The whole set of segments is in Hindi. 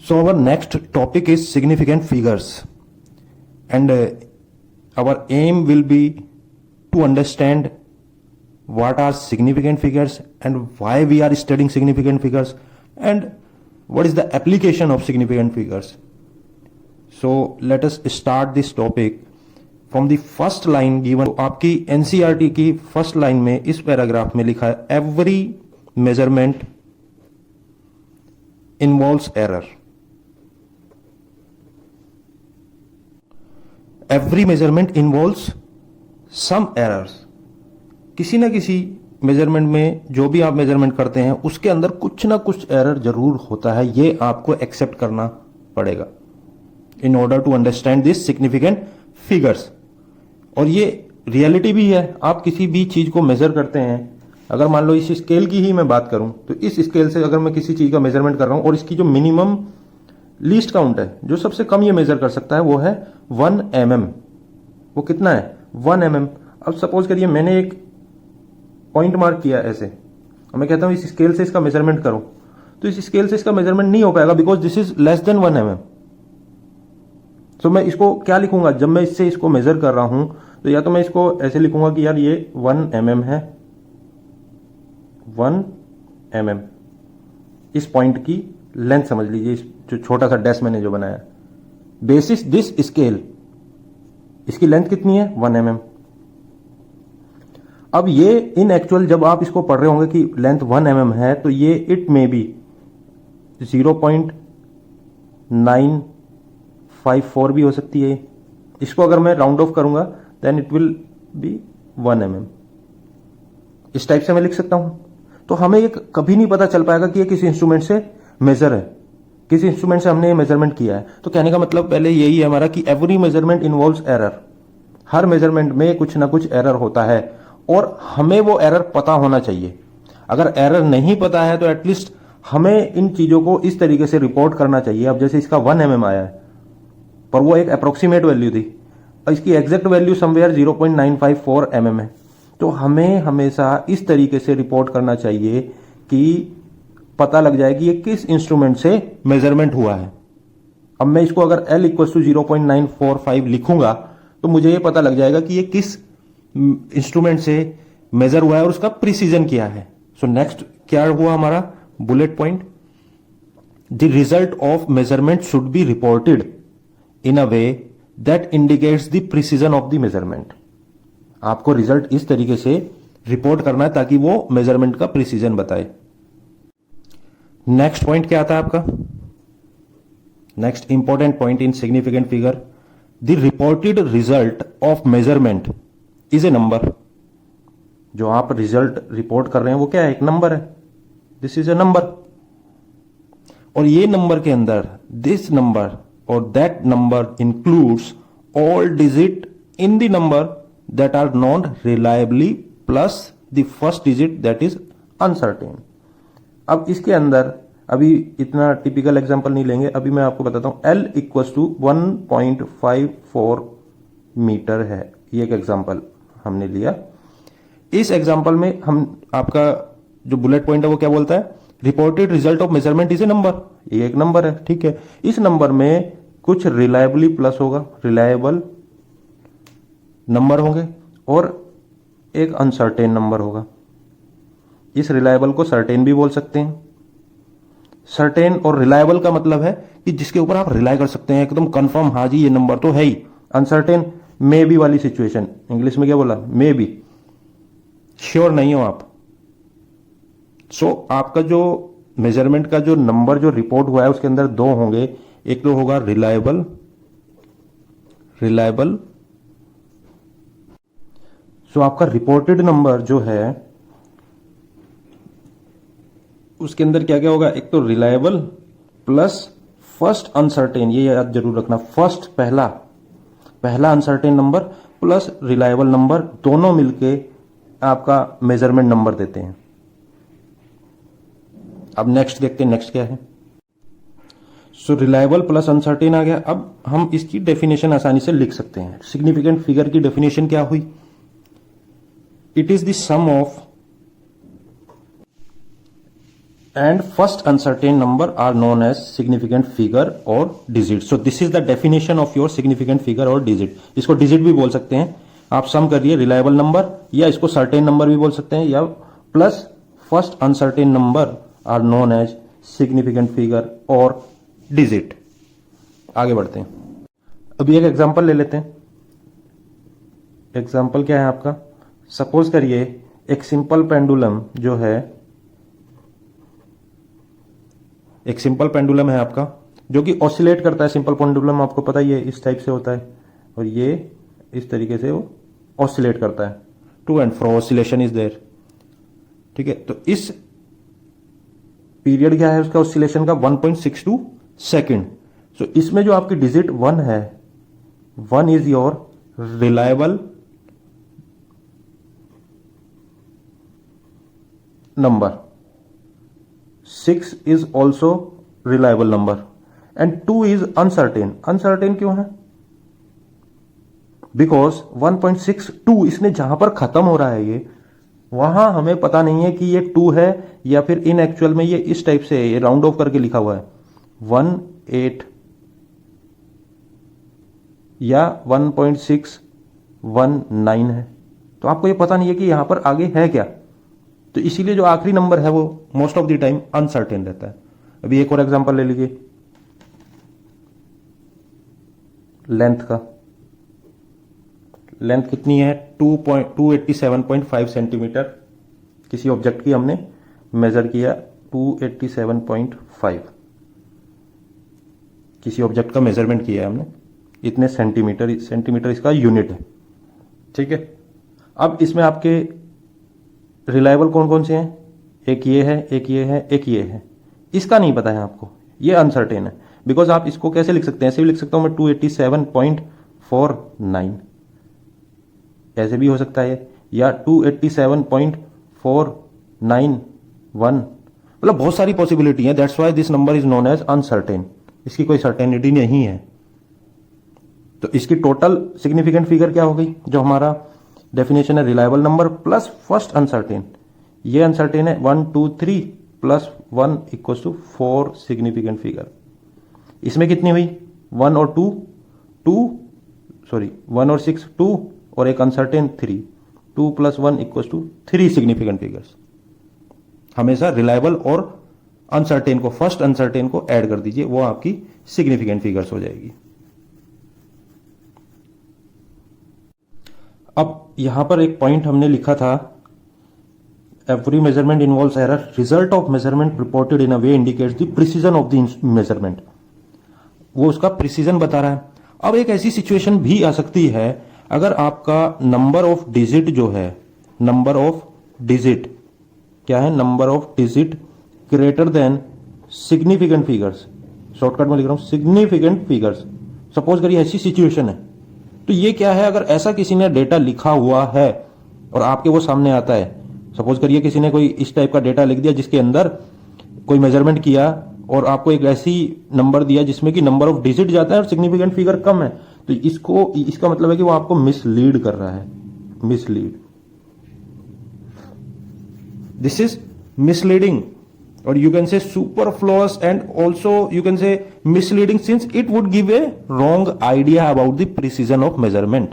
So our next topic is significant figures, and our aim will be to understand what are significant figures and why we are studying significant figures and what is the application of significant figures. So let us start this topic from the first line given. तो आपकी NCERT की फर्स्ट लाइन में इस पैराग्राफ में लिखा है every measurement involves error. Every measurement involves some errors. किसी ना किसी मेजरमेंट में जो भी आप मेजरमेंट करते हैं उसके अंदर कुछ ना कुछ एरर जरूर होता है. ये आपको एक्सेप्ट करना पड़ेगा in order to understand this significant figures. और ये रियलिटी भी है. आप किसी भी चीज को मेजर करते हैं, अगर मान लो इस स्केल की ही मैं बात करूं तो इस स्केल से अगर मैं किसी चीज का मेजरमेंट कर रहा हूं और इसकी जो मिनिमम लीस्ट काउंट है, जो सबसे कम ये मेजर कर सकता है, वो है 1 mm. वो कितना है? 1 mm. अब सपोज करिए मैंने एक पॉइंट मार्क किया ऐसे और मैं कहता हूं इस स्केल से इसका मेजरमेंट करो, तो इस स्केल से इसका मेजरमेंट नहीं हो पाएगा because this is less than 1 mm. तो मैं इसको क्या लिखूंगा जब मैं इससे इसको मेजर कर रहा हूं? तो या तो मैं इसको ऐसे लिखूंगा कि यार ये 1 mm है, 1 mm. इस पॉइंट की लेंथ समझ लीजिए, इस जो छोटा सा डैश मैंने जो बनाया, बेसिस दिस स्केल इसकी लेंथ कितनी है? 1 mm. अब ये इन एक्चुअल जब आप इसको पढ़ रहे होंगे कि लेंथ 1 mm है, तो ये इट मे बी 0.954 भी हो सकती है. इसको अगर मैं राउंड ऑफ करूंगा then it will be 1 mm. इस टाइप से मैं लिख सकता हूं. तो हमें ये कभी नहीं पता चल पाएगा कि ये किस इंस्ट्रूमेंट से मेजर है, किस इंस्ट्रूमेंट से हमने ये मेजरमेंट किया है. तो कहने का मतलब पहले यही है हमारा कि एवरी मेजरमेंट इन्वॉल्व्स एरर. हर मेजरमेंट में कुछ ना कुछ एरर होता है और हमें वो एरर पता होना चाहिए. अगर एरर नहीं पता है तो एटलीस्ट हमें इन चीजों को इस तरीके से रिपोर्ट करना चाहिए. अब जैसे इसका 1 mm आया है पर वो एक अप्रोक्सीमेट वैल्यू थी, इसकी एग्जैक्ट वैल्यू समवेयर 0.954 mm है. तो हमें हमेशा इस तरीके से रिपोर्ट करना चाहिए कि पता लग जाए कि ये किस इंस्ट्रूमेंट से मेजरमेंट हुआ है. अब मैं इसको अगर L = 0.945 लिखूंगा तो मुझे ये पता लग जाएगा कि ये किस इंस्ट्रूमेंट से मेजर हुआ है और उसका प्रिसीजन क्या है. सो नेक्स्ट क्या हुआ हमारा bullet point? The result of measurement should be reported in a way that indicates the precision of the measurement. आपको रिजल्ट इस तरीके से रिपोर्ट करना है ताकि वो मेजरमेंट का प्रिसीजन बताए. नेक्स्ट पॉइंट क्या आता है आपका? Next important point in significant figure, the reported result of measurement is a number. जो आप रिजल्ट रिपोर्ट कर रहे हैं वो क्या है? एक नंबर है. This is a number. और ये नंबर के अंदर दिस नंबर और that number includes all digit in the number that are known reliably plus the first digit that is uncertain. अब इसके अंदर अभी इतना टिपिकल एग्जांपल नहीं लेंगे, अभी मैं आपको बताता हूं. L = 1.54 मीटर है. ये एक एग्जांपल हमने लिया. इस एग्जांपल में हम आपका जो बुलेट पॉइंट है वो क्या बोलता है? Reported result of measurement is a number. ये एक नंबर है, ठीक है. इस नंबर में कुछ रिलायबली प्लस होगा, रिलायबल नंबर होंगे, और एक अनसर्टेन नंबर होगा. इस रिलायबल को सर्टेन भी बोल सकते हैं. सर्टेन और रिलायबल का मतलब है कि जिसके ऊपर आप रिलाय कर सकते हैं, एकदम कंफर्म, हाँ जी ये नंबर तो है ही. अनसर्टेन मे बी वाली सिचुएशन, इंग्लिश में क्या बोला? मे बी, श्योर नहीं हो आप. सो आपका जो मेजरमेंट का जो नंबर जो रिपोर्ट हुआ है उसके अंदर दो होंगे. एक तो होगा रिलायबल. सो आपका रिपोर्टेड नंबर जो है उसके अंदर क्या क्या होगा? एक तो रिलायबल प्लस फर्स्ट अनसर्टेन. ये याद जरूर रखना, फर्स्ट पहला uncertain number plus reliable number, दोनों मिलके आपका मेजरमेंट नंबर देते हैं. अब नेक्स्ट देखते हैं, नेक्स्ट क्या है. सो रिलायबल प्लस अनसर्टेन आ गया. अब हम इसकी डेफिनेशन आसानी से लिख सकते हैं. सिग्निफिकेंट फिगर की डेफिनेशन क्या हुई? It is the sum of and first uncertain number are known as significant figure or digit. So this is the definition of your significant figure or digit. इसको digit भी बोल सकते हैं, आप सम करिए रिलायबल नंबर, या इसको सर्टेन नंबर भी बोल सकते हैं, या plus first uncertain number are known as significant figure और डिजिट। आगे बढ़ते हैं, अभी एक एग्जांपल ले लेते हैं। एग्जांपल क्या है आपका, सपोज करिए एक सिंपल पेंडुलम जो है, एक सिंपल पेंडुलम है आपका जो कि ऑसिलेट करता है। सिंपल पेंडुलम आपको पता ही है इस टाइप से होता है, और ये इस तरीके से वो ऑसिलेट करता है, to and fro oscillation is there. ठीक है, तो इस पीरियड क्या है उसका ऑसिलेशन का 1.62 सेकेंड। सो इसमें जो आपकी डिजिट 1 है, 1 is your reliable number, 6 is also reliable number and 2 is uncertain. Uncertain क्यों है? Because 1.62 इसने जहां पर खत्म हो रहा है ये, वहां हमें पता नहीं है कि ये 2 है या फिर इन एक्चुअल में ये इस टाइप से है, ये राउंड ऑफ करके लिखा हुआ है 1.8 या 1.619 है, तो आपको ये पता नहीं है कि यहां पर आगे है क्या, तो इसीलिए जो आखिरी नंबर है वो most of the time uncertain रहता है। अभी एक और एग्जांपल ले लीजिए लेंथ का। लेंथ कितनी है, 287.5 सेंटीमीटर। किसी ऑब्जेक्ट की हमने मेजर किया 287.5, किसी ऑब्जेक्ट का मेजरमेंट किया है हमने, इतने सेंटीमीटर, सेंटीमीटर इसका यूनिट है। ठीक है, अब इसमें आपके रिलायबल कौन कौन से हैं, एक ये है, एक ये है, एक ये है, इसका नहीं पता है आपको, ये अनसर्टेन है। बिकॉज आप इसको कैसे लिख सकते हैं, ऐसे भी लिख सकता हूं मैं 287.49, ऐसे भी हो सकता है, या 287.491, मतलब बहुत सारी पॉसिबिलिटी है। That's why this number is known as uncertain, इसकी कोई सर्टेनिटी नहीं है। तो इसकी टोटल सिग्निफिकेंट फिगर क्या हो गई, जो हमारा डेफिनेशन है reliable number plus first uncertain, ये अनसर्टेन है 1 2 3 प्लस 1 इक्वल्स टू 4 सिग्निफिकेंट फिगर। इसमें कितनी हुई, 1 और 2 1 और 6 2, और एक uncertain 3, 2 + 1 equals to 3 significant figures. हमेशा रिलायबल और अनसर्टेन को, फर्स्ट अनसर्टेन को ऐड कर दीजिए, वो आपकी सिग्निफिकेंट फिगर्स हो जाएगी। अब यहां पर एक पॉइंट हमने लिखा था, every measurement involves error, result of measurement reported in a way indicates the precision of the measurement, वो उसका प्रिसीजन बता रहा है। अब एक ऐसी सिचुएशन भी आ सकती है, अगर आपका नंबर ऑफ डिजिट जो है, नंबर ऑफ डिजिट क्या है, number of digit greater than significant figures, shortcut में लिख रहा हूं सिग्निफिकेंट फिगर्स। सपोज करिए ऐसी सिचुएशन है, तो ये क्या है, अगर ऐसा किसी ने डेटा लिखा हुआ है और आपके वो सामने आता है, सपोज करिए किसी ने कोई इस टाइप का डेटा लिख दिया जिसके अंदर कोई मेजरमेंट किया और आपको एक ऐसी नंबर दिया जिसमें कि नंबर ऑफ डिजिट जाता है और सिग्निफिकेंट फिगर कम है, तो इसका मतलब है कि वो आपको मिसलीड कर रहा है, mislead, this is misleading, or you can say superfluous and also you can say misleading since it would give a wrong idea about the precision of measurement।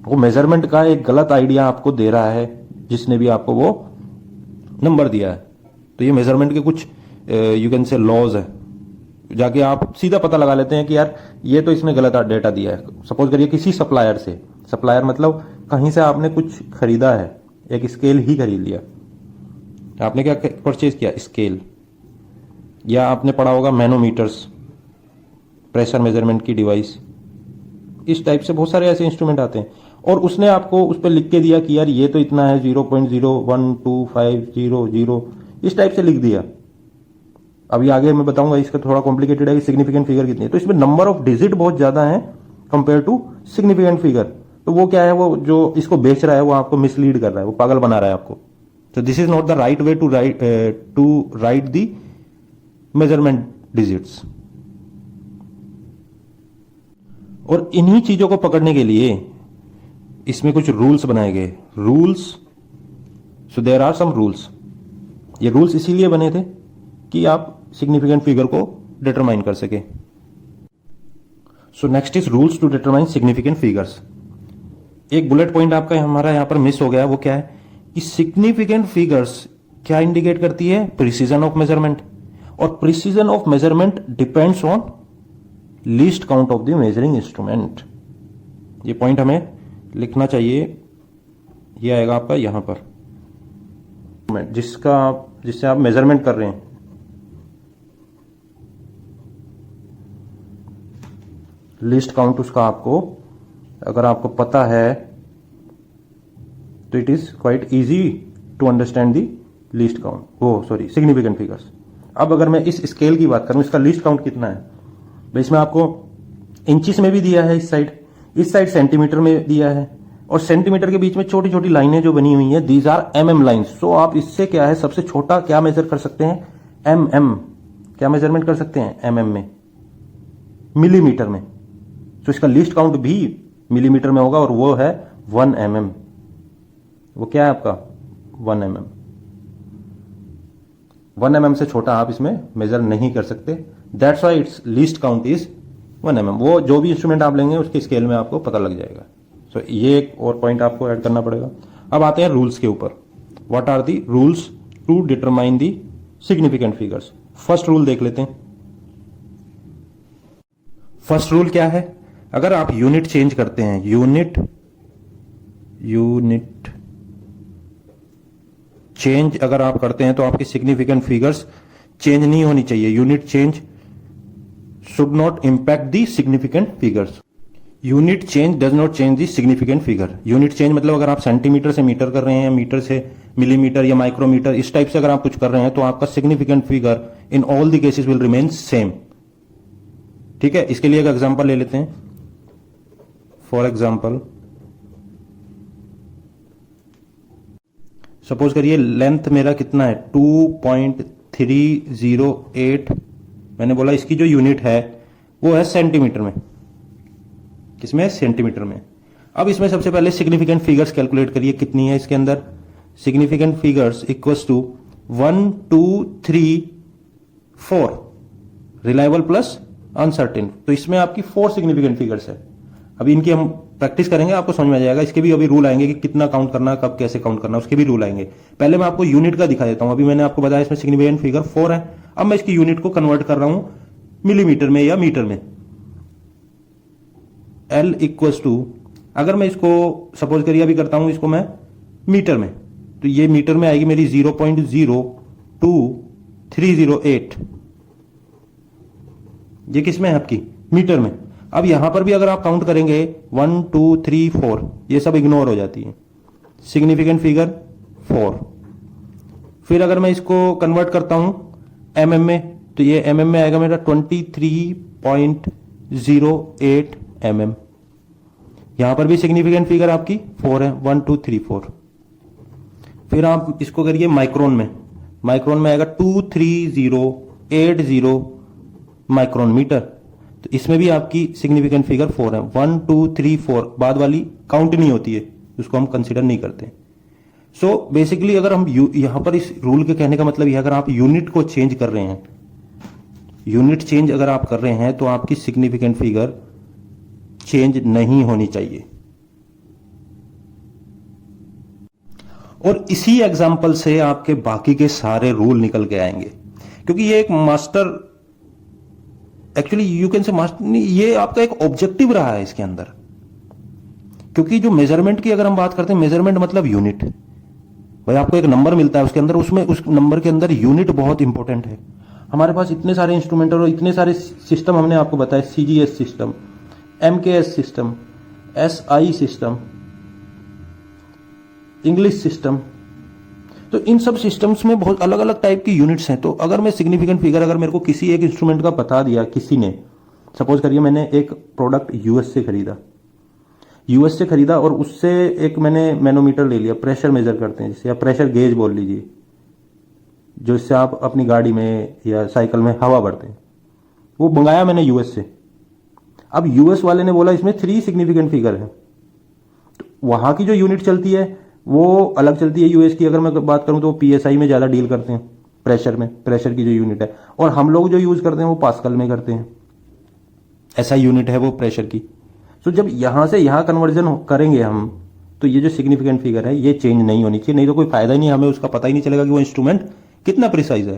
वो मेजरमेंट का एक गलत आइडिया आपको दे रहा है जिसने भी आपको वो नंबर दिया है। तो ये मेजरमेंट के कुछ यू कैन से लॉज है, जाके आप सीधा पता लगा लेते हैं कि यार ये तो इसने गलत डेटा दिया है। सपोज करिए किसी सप्लायर से, सप्लायर मतलब कहीं से आपने कुछ खरीदा है, एक स्केल ही खरीद लिया, आपने क्या परचेज किया, स्केल, या आपने पढ़ा होगा मैनोमीटर्स, प्रेशर मेजरमेंट की डिवाइस, इस टाइप से बहुत सारे ऐसे इंस्ट्रूमेंट आते हैं, और उसने आपको उस पर लिख के दिया कि यार ये तो इतना है 0.01250, इस टाइप से लिख दिया। अभी आगे मैं बताऊंगा, इसका थोड़ा कॉम्प्लिकेटेड है कि सिग्निफिकेंट फिगर कितनी है। तो इसमें नंबर ऑफ डिजिट बहुत ज्यादा है कंपेयर टू सिग्निफिकेंट फिगर, तो वो क्या है, वो जो इसको बेच रहा है वो आपको मिसलीड कर रहा है, वो पागल बना रहा है आपको। So this is not the right way to write the measurement digits। और इन्हीं चीजों को पकड़ने के लिए इसमें कुछ रूल्स बनाए गए, rules, so there are some rules. ये रूल्स इसीलिए बने थे कि आप सिग्निफिकेंट फिगर को डिटरमाइन कर सके। So next is rules to determine significant figures. एक बुलेट पॉइंट आपका हमारा यहां पर मिस हो गया, वो क्या है कि सिग्निफिकेंट फिगर्स क्या इंडिकेट करती है? प्रिसीजन ऑफ मेजरमेंट, और precision of measurement depends on least count of the measuring instrument. ये पॉइंट हमें लिखना चाहिए, ये आएगा आपका यहां पर, जिससे आप मेजरमेंट कर रहे हैं। लीस्ट काउंट उसका आपको अगर आपको पता है तो it is quite easy to understand the least count, significant figures. अब अगर मैं इस स्केल की बात करूं, इसका लीस्ट काउंट कितना है? भाई इसमें आपको इंचिस में भी दिया है, इस साइड सेंटीमीटर में दिया है, और सेंटीमीटर के बीच में छोटी छोटी लाइनें जो बनी हुई हैं, दीज आर mm लाइन्स। सो आप इससे क्या है, सबसे छोटा क्या मेजर कर सकते हैं? mm। क्या मेजरमेंट कर सकते हैं? mm में, मिलीमीटर में। तो इसका लीस्ट काउंट भी मिलीमीटर में होगा, और वो है 1 mm। वो क्या है आपका? 1 mm। 1 mm से छोटा आप इसमें मेजर नहीं कर सकते। That's why it's least count is 1 mm। वो जो भी इंस्ट्रूमेंट आप लेंगे उसके स्केल में आपको पता लग जाएगा। सो ये एक और पॉइंट आपको ऐड करना पड़ेगा। अब आते हैं रूल्स के ऊपर। What are the rules to determine the significant figures? First rule देख लेते हैं। फर्स्ट रूल क्या है? अगर आप यूनिट चेंज करते हैं, यूनिट चेंज अगर आप करते हैं तो आपकी सिग्निफिकेंट फिगर्स चेंज नहीं होनी चाहिए। Unit change should not impact the significant figures. Unit change does not change the significant figure. Unit change मतलब अगर आप सेंटीमीटर से मीटर कर रहे हैं, या मीटर से मिलीमीटर या माइक्रोमीटर, इस टाइप से अगर आप कुछ कर रहे हैं, तो आपका significant figure in all the cases will remain same. ठीक है, इसके लिए एक एग्जांपल ले लेते हैं। फॉर एग्जांपल, सपोज करिए लेंथ मेरा कितना है? 2.308। मैंने बोला इसकी जो यूनिट है वो है सेंटीमीटर में। किसमें? सेंटीमीटर में। अब इसमें सबसे पहले सिग्निफिकेंट फिगर्स कैलकुलेट करिए, कितनी है इसके अंदर? Significant figures equals to 1 2 3 4, reliable plus uncertain. तो इसमें आपकी 4 सिग्निफिकेंट फिगर्स है। अभी इनकी हम प्रैक्टिस करेंगे, आपको समझ में आ जाएगा। इसके भी अभी रूल आएंगे कि कितना काउंट करना, कब कैसे काउंट करना, उसके भी रूल आएंगे। पहले मैं आपको यूनिट का दिखा देता हूं। अभी मैंने आपको बताया इसमें सिग्निफिकेंट फिगर 4 है। अब मैं इसकी यूनिट को कन्वर्ट कर रहा हूं मिलीमीटर में या मीटर में। L इक्वल्स टू, अगर मैं इसको सपोज करिए अभी करता हूं इसको मैं मीटर में, तो ये मीटर में आएगी मेरी 0.02308। ये किसमें है? आपकी मीटर में। अब यहां पर भी अगर आप काउंट करेंगे 1 2 3 4, ये सब इग्नोर हो जाती है। Significant figure 4। फिर अगर मैं इसको कन्वर्ट करता हूं mm में, तो ये mm में आएगा मेरा 23.08 mm। यहां पर भी सिग्निफिकेंट फिगर आपकी 4 है, 1 2 3 4। फिर आप इसको करिए माइक्रोन में। माइक्रोन में आएगा 23080 माइक्रोन मीटर। तो इसमें भी आपकी सिग्निफिकेंट फिगर 4 है। 1 2 3 4 बाद वाली काउंट नहीं होती है, उसको हम कंसीडर नहीं करते। सो बेसिकली अगर हम यहां पर इस रूल के कहने का मतलब यह, अगर आप यूनिट को चेंज कर रहे हैं, यूनिट चेंज अगर आप कर रहे हैं, तो आपकी सिग्निफिकेंट फिगर चेंज नहीं होनी चाहिए। और इसी एग्जाम्पल से आपके बाकी के सारे रूल निकल के आएंगे, क्योंकि ये एक मास्टर, एक्चुअली यू कैन से मास्टर नहीं, ये आपका एक ऑब्जेक्टिव रहा है इसके अंदर। क्योंकि जो मेजरमेंट की अगर हम बात करते हैं, मेजरमेंट मतलब यूनिट। भाई आपको एक नंबर मिलता है उसके अंदर, उसमें उस नंबर के अंदर यूनिट बहुत इंपॉर्टेंट है। हमारे पास इतने सारे इंस्ट्रूमेंट और इतने सारे सिस्टम हमने आपको बताया, CGS system, MKS system, SI system, English system. तो इन सब सिस्टम्स में बहुत अलग अलग टाइप की यूनिट्स हैं। तो अगर मैं सिग्निफिकेंट फिगर, अगर मेरे को किसी एक इंस्ट्रूमेंट का बता दिया किसी ने, सपोज करिए मैंने एक प्रोडक्ट यूएस से खरीदा और उससे एक मैंने मैनोमीटर ले लिया, प्रेशर मेजर करते हैं जिससे, या प्रेशर गेज बोल लीजिए, जो इससे आप अपनी गाड़ी में या साइकिल में हवा भरते हैं। वो मंगाया मैंने यूएस से। अब यूएस वाले ने बोला इसमें 3 सिग्निफिकेंट फिगर है। तो वहां की जो यूनिट चलती है वो अलग चलती है यूएस की। अगर मैं बात करूं तो वो पीएसआई में ज़्यादा डील करते हैं, प्रेशर में, प्रेशर की जो यूनिट है। और हम लोग जो यूज़ करते हैं वो पास्कल में करते हैं, ऐसा यूनिट है वो प्रेशर की। सो जब यहाँ से यहाँ कन्वर्जन करेंगे हम, तो ये जो सिग्निफिकेंट फिगर है ये चेंज नहीं होनी चाहिए, नहीं तो कोई फायदा ही नहीं, हमें उसका पता ही नहीं चलेगा कि वो इंस्ट्रूमेंट कितना प्रिसाइज है।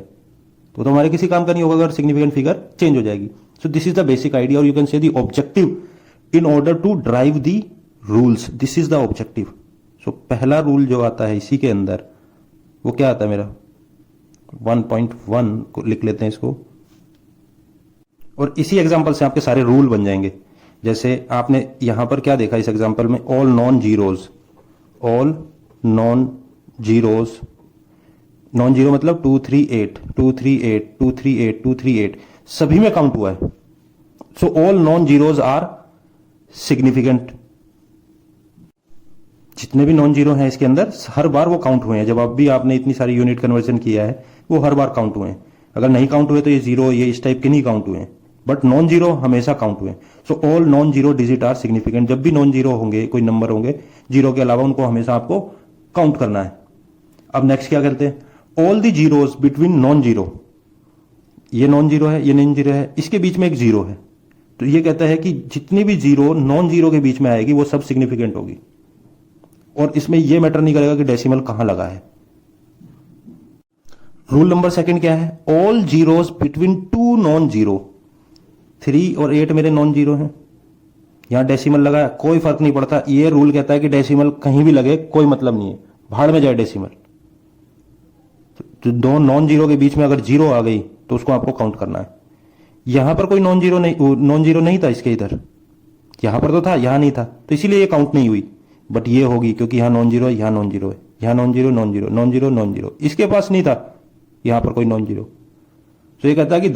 तो हमारे किसी काम का नहीं होगा अगर सिग्निफिकेंट फिगर चेंज हो जाएगी। So this is the basic idea, और you can say the objective in order to drive the rules, this is the objective. So पहला रूल जो आता है इसी के अंदर, वो क्या आता है मेरा 1.1 को लिख लेते हैं इसको, और इसी एग्जांपल से आपके सारे रूल बन जाएंगे। जैसे आपने यहां पर क्या देखा इस एग्जांपल में, all non zeros, all non zeros, non zero मतलब 238 238 238 238 सभी में काउंट हुआ है। So all non zeros are significant, जितने भी नॉन जीरो हैं इसके अंदर हर बार वो काउंट हुए हैं। जब अब भी आपने इतनी सारी यूनिट कन्वर्जन किया है वो हर बार काउंट हुए हैं। अगर नहीं काउंट हुए तो ये जीरो, ये इस टाइप के नहीं काउंट हुए हैं, बट नॉन जीरो हमेशा काउंट हुए। So all non zero digit are significant, जब भी नॉन जीरो होंगे, कोई नंबर होंगे जीरो के अलावा, उनको हमेशा आपको काउंट करना है। अब नेक्स्ट क्या करते हैं, all the zeros between non zero, ये नॉन जीरो है, ये नॉन जीरो है, इसके बीच में एक जीरो है, तो ये कहता है कि जितनी भी जीरो नॉन जीरो के बीच में आएगी वो सब सिग्निफिकेंट होगी, और इसमें ये मैटर नहीं करेगा कि डेसिमल कहां लगा है। रूल नंबर सेकंड क्या है, all zeros between two non zero, 3 और 8 मेरे नॉन जीरो हैं, यहां डेसिमल लगा है, कोई फर्क नहीं पड़ता। ये रूल कहता है कि डेसिमल कहीं भी लगे कोई मतलब नहीं है, भाड़ में जाए डेसिमल। तो दो नॉन जीरो के बीच में अगर जीरो आ गई तो उसको आपको काउंट करना है। यहां पर कोई नॉन जीरो नहीं था इसके इधर, यहां पर तो था, यहां नहीं था, तो इसीलिए ये काउंट नहीं हुई। बट ये होगी क्योंकि यहां नॉन जीरो है, यहां नॉन जीरो है, यहां non zero non zero non zero non zero, इसके पास नहीं था यहां पर कोई नॉन जीरो। तो ये कहता है कि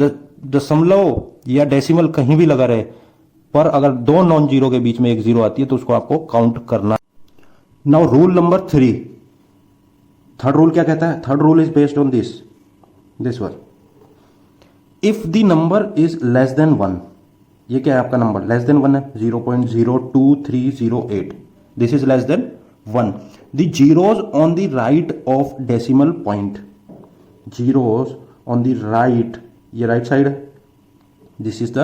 दशमलव या डेसिमल कहीं भी लगा रहे, पर अगर दो नॉन जीरो के बीच में एक जीरो आती है तो उसको आपको काउंट करना। Now rule number 3, third rule क्या कहता है, third rule is based on this one, if the number is less than 1, ये क्या है आपका नंबर लेस देन 1 है, 0.02308, this is less than 1, the zeros on the right of decimal point, zeros on the right, ये राइट साइड है, this is the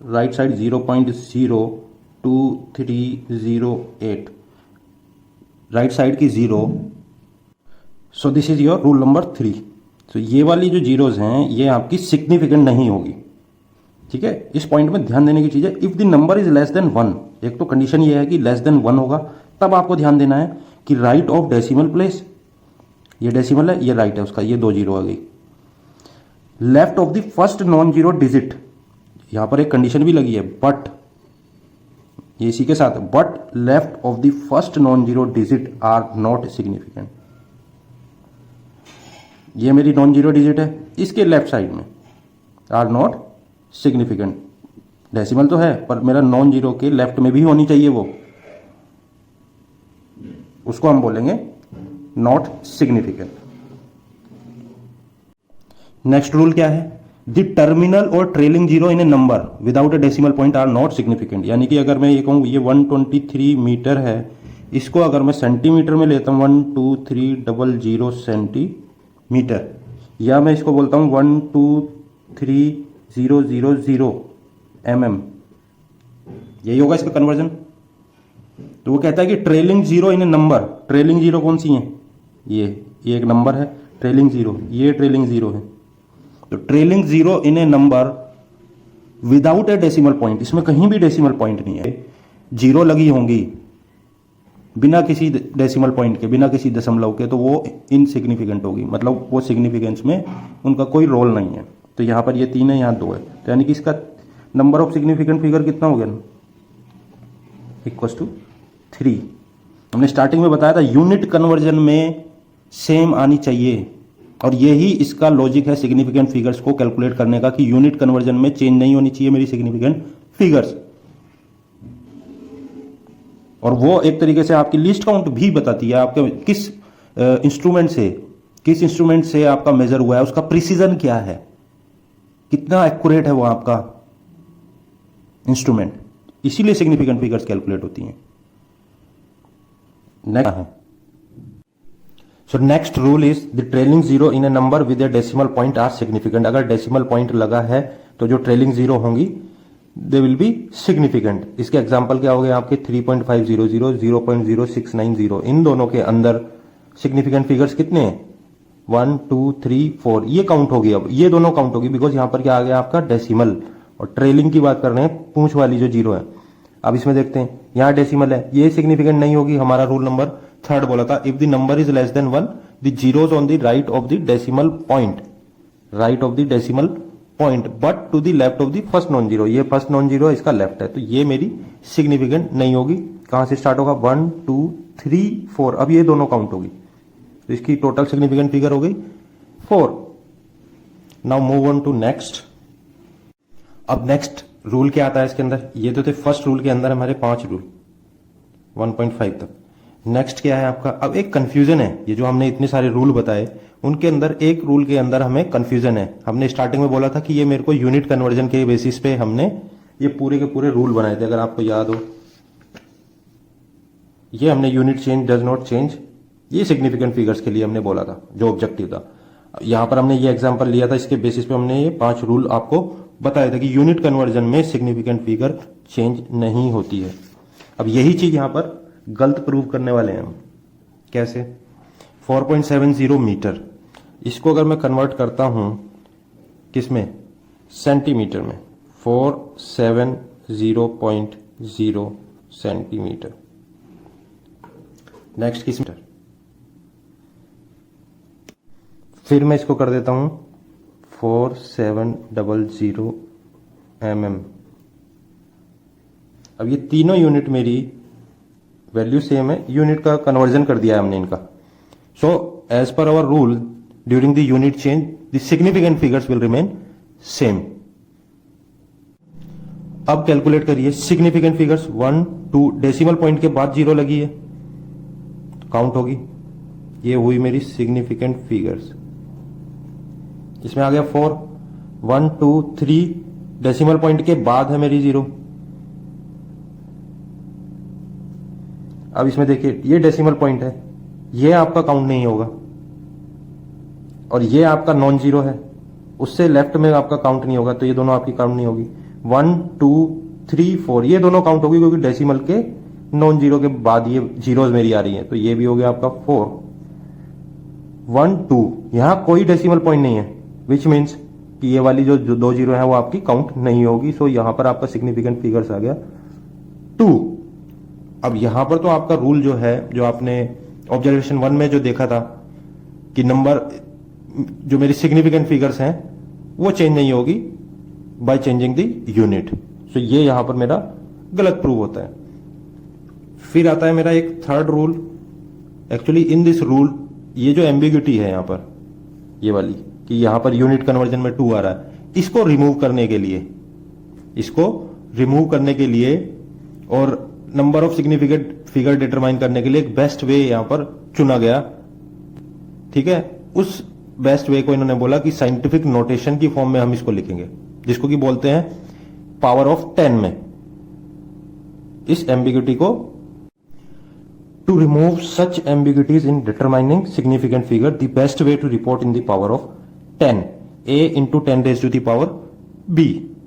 right side, 0.02308, right side की zero. So this is your rule number 3। तो ये वाली जो जीरोज हैं ये आपकी सिग्निफिकेंट नहीं होगी, ठीक है। इस पॉइंट में ध्यान देने की चीज है, if the number is less than 1, एक तो कंडीशन ये है कि लेस देन 1 होगा, तब आपको ध्यान देना है कि राइट ऑफ डेसिमल प्लेस, ये डेसिमल है, ये राइट है उसका, ये 2 जीरो आ गई, left of the first non zero digit, यहां पर एक कंडीशन भी लगी है, बट ये इसी के साथ, but left of the first non zero digit are not significant, ये मेरी नॉन जीरो डिजिट है, इसके लेफ्ट साइड में आर नॉट सिग्निफिकेंट, डेसिमल तो है पर मेरा नॉन जीरो के लेफ्ट में भी होनी चाहिए वो, उसको हम बोलेंगे नॉट सिग्निफिकेंट। नेक्स्ट रूल क्या है, द टर्मिनल और trailing zero in a number without a decimal point are not significant, यानी कि अगर मैं ये कहूं ये 123 मीटर है, इसको अगर मैं सेंटीमीटर में लेता हूं 12300 सेंटीमीटर, या मैं इसको बोलता हूं 123,000 mm, यही होगा इसका कन्वर्जन। तो वो कहता है कि trailing zero in a number, trailing zero कौन सी है, ये एक नंबर है ट्रेलिंग जीरो, ये ट्रेलिंग जीरो है, तो trailing zero in a number without a decimal point, इसमें कहीं भी डेसिमल पॉइंट नहीं है, जीरो लगी होंगी बिना किसी डेसिमल पॉइंट के, बिना किसी दशमलव के, तो वो इनसिग्निफिकेंट होगी, मतलब वो सिग्निफिकेंस में उनका कोई रोल नहीं है। तो यहां पर ये 3 है, यहां 2 है, तो यानी कि इसका नंबर ऑफ सिग्निफिकेंट फिगर कितना हो गया, इक्वल्स टू 3। हमने स्टार्टिंग में बताया था यूनिट कन्वर्जन में सेम आनी चाहिए, और यही इसका लॉजिक है सिग्निफिकेंट फिगर्स को कैलकुलेट करने का, कि यूनिट कन्वर्जन में चेंज नहीं होनी चाहिए मेरी सिग्निफिकेंट फिगर्स, और वो एक तरीके से आपकी लिस्ट काउंट भी बताती है, आपके किस इंस्ट्रूमेंट से आपका मेजर हुआ है, उसका प्रिसीजन क्या है, कितना एक्यूरेट है वो आपका इंस्ट्रूमेंट, इसीलिए सिग्निफिकेंट फिगर्स कैलकुलेट होती हैं। नेक्स्ट है so next rule is the trailing zero in a number with a decimal point are significant. अगर डेसिमल पॉइंट लगा है तो जो ट्रेलिंग जीरो होंगी दे विल बी सिग्निफिकेंट। इसके एग्जांपल क्या हो गए आपके 3.500, 0.0690। इन दोनों के अंदर सिग्निफिकेंट फिगर्स कितने हैं? 1 2 3 4। ये काउंट होगी, अब ये दोनों काउंट होगी बिकॉज यहां पर क्या आ गया आपका डेसिमल। और ट्रेलिंग की बात कर रहे हैं, पूंछ वाली जो जीरो है। अब इसमें देखते हैं, यहां डेसिमल है, ये सिग्निफिकेंट नहीं होगी। हमारा रूल नंबर 3 बोला था, if the number is less than 1 the zeros on the right of the decimal point, right of the decimal point but to the left of the first non zero. ये फर्स्ट नॉन जीरो है, इसका लेफ्ट है, तो ये मेरी सिग्निफिकेंट नहीं होगी। कहां से स्टार्ट होगा? 1 2 3 4। अब ये दोनों काउंट होगी, तो इसकी टोटल सिग्निफिकेंट फिगर हो गई 4। Now move on to next. अब नेक्स्ट रूल क्या आता है इसके अंदर? ये तो थे फर्स्ट रूल के अंदर हमारे 5 रूल 1.5 तक। नेक्स्ट क्या है आपका? अब एक कंफ्यूजन है, ये जो हमने इतने सारे रूल बताए उनके अंदर एक रूल के अंदर हमें कंफ्यूजन है। हमने स्टार्टिंग में बोला था कि ये मेरे को यूनिट कन्वर्जन के बेसिस पे हमने ये पूरे के पूरे रूल बनाए थे, अगर आपको याद हो। ये हमने unit change does not change, ये सिग्निफिकेंट फिगर्स के लिए हमने बोला था, जो ऑब्जेक्टिव था। यहां पर हमने ये एग्जांपल लिया था, इसके बेसिस पे हमने ये 5 रूल आपको बताया था कि यूनिट कन्वर्जन में सिग्निफिकेंट फिगर चेंज नहीं होती है। अब यही चीज यहां पर गलत प्रूव करने वाले हैं हम। कैसे? 4.70 मीटर, इसको अगर मैं कन्वर्ट करता हूं किसमें? सेंटीमीटर में। 470.0 सेंटीमीटर। नेक्स्ट किस मीटर? फिर मैं इसको कर देता हूं 4700 mm। अब ये तीनों यूनिट मेरी वैल्यू सेम है, यूनिट का कन्वर्जन कर दिया है हमने इनका। So as per our rule during the unit change the significant figures will remain same. अब कैलकुलेट करिए सिग्निफिकेंट फिगर्स। 1 2 डेसिमल पॉइंट के बाद जीरो लगी है तो काउंट होगी। ये हुई मेरी सिग्निफिकेंट फिगर्स। इसमें आ गया 4 1 2 3 डेसिमल पॉइंट के बाद है मेरी जीरो। अब इसमें देखिए ये डेसिमल पॉइंट है, ये आपका काउंट नहीं होगा, और ये आपका नॉन जीरो है, उससे लेफ्ट में आपका काउंट नहीं होगा, तो ये दोनों आपकी काउंट नहीं होगी। 1 2 3 4 ये दोनों काउंट होगी क्योंकि डेसिमल के नॉन जीरो के बाद ये जीरोज मेरी आ रही है, तो ये भी हो गया आपका 4 1 2। यहां कोई डेसिमल पॉइंट नहीं है, विच मीन्स कि ये वाली जो 2 जीरो है वो आपकी काउंट नहीं होगी। सो यहां पर आपका सिग्निफिकेंट फिगर्स आ गया 2। अब यहां पर तो आपका रूल जो है, जो आपने ऑब्जर्वेशन 1 में जो देखा था कि नंबर जो मेरी सिग्निफिकेंट फिगर्स हैं वो चेंज नहीं होगी बाय चेंजिंग द यूनिट। सो ये यहां पर मेरा गलत प्रूव होता है। फिर आता है मेरा एक third rule. Actually in this rule ये जो एम्बिग्यूटी है यहां पर, ये वाली कि यहां पर यूनिट कन्वर्जन में 2 आ रहा है, इसको रिमूव करने के लिए और number of significant figure determine करने के लिए एक बेस्ट वे यहां पर चुना गया। ठीक है, उस बेस्ट वे को इन्होंने बोला कि साइंटिफिक नोटेशन की फॉर्म में हम इसको लिखेंगे, जिसको कि बोलते हैं पावर ऑफ 10 में। इस एम्बिग्यूटी को to remove such ambiguities in determining significant figure the best way to report in the power of 10 a into 10 raise to the power b।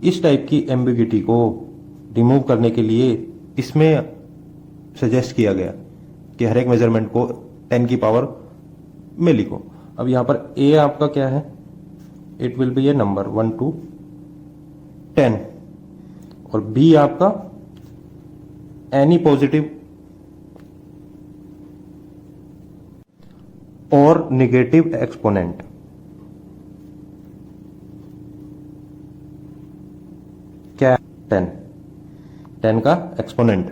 इस टाइप की एम्बिग्यूटी को रिमूव करने के लिए इसमें सजेस्ट किया गया कि हर एक मेजरमेंट को 10 की पावर में लिखो। अब यहां पर a आपका क्या है? It will B A number 1 to 10, और b आपका एनी पॉजिटिव और नेगेटिव एक्सपोनेंट। क्या? 10 का एक्सपोनेंट।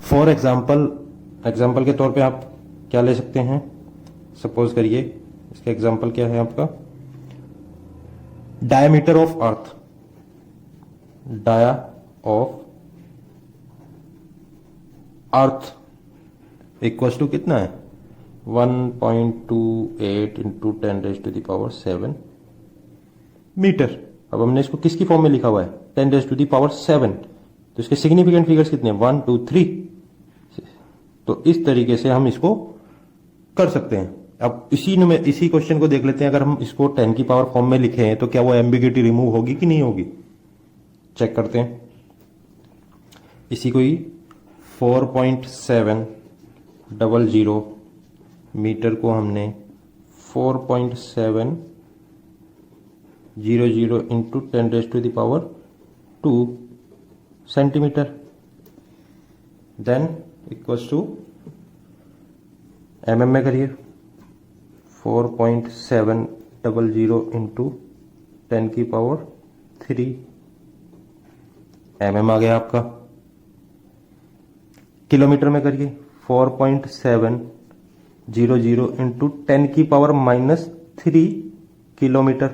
फॉर एग्जाम्पल के तौर पे आप क्या ले सकते हैं? सपोज करिए इसका एग्जाम्पल क्या है आपका? Diameter of earth, dia of earth equals to कितना है? 1.28 into 10 raise to the power 7 metre. अब हमने इसको किसकी फॉर्म में लिखा हुआ है? 10 रेज टू द पावर 7। तो इसके सिग्निफिकेंट फिगर्स कितने हैं? 1 2 3। तो इस तरीके से हम इसको कर सकते हैं। अब इसी क्वेश्चन को देख लेते हैं, अगर हम इसको 10 की पावर फॉर्म में लिखे हैं तो क्या वो एम्बिग्यूटी रिमूव होगी कि नहीं होगी, चेक करते हैं। इसी को ही 4.700 मीटर को हमने 4.700 into 10⁻² centimetre, then equals to mm में करिए 4.700 इंटू 10⁻³ mm आ गया आपका। किलोमीटर में करिए 4.700 इंटू 10⁻³ किलोमीटर।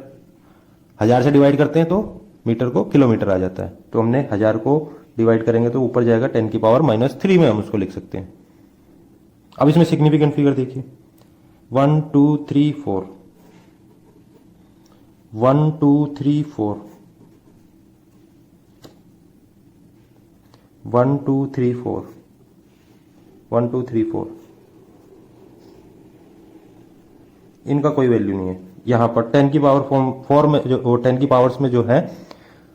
1000 से डिवाइड करते हैं तो मीटर को किलोमीटर आ जाता है, तो हमने 1000 को डिवाइड करेंगे तो ऊपर जाएगा 10⁻³ में हम उसको लिख सकते हैं। अब इसमें सिग्निफिकेंट फिगर देखिए 1 2 3 4 1 2 3 4 1 2 3 4 1 2 3 4 इनका कोई वैल्यू नहीं है यहां पर। 10 की पावर फॉर्म में जो 10 की पावर्स में जो है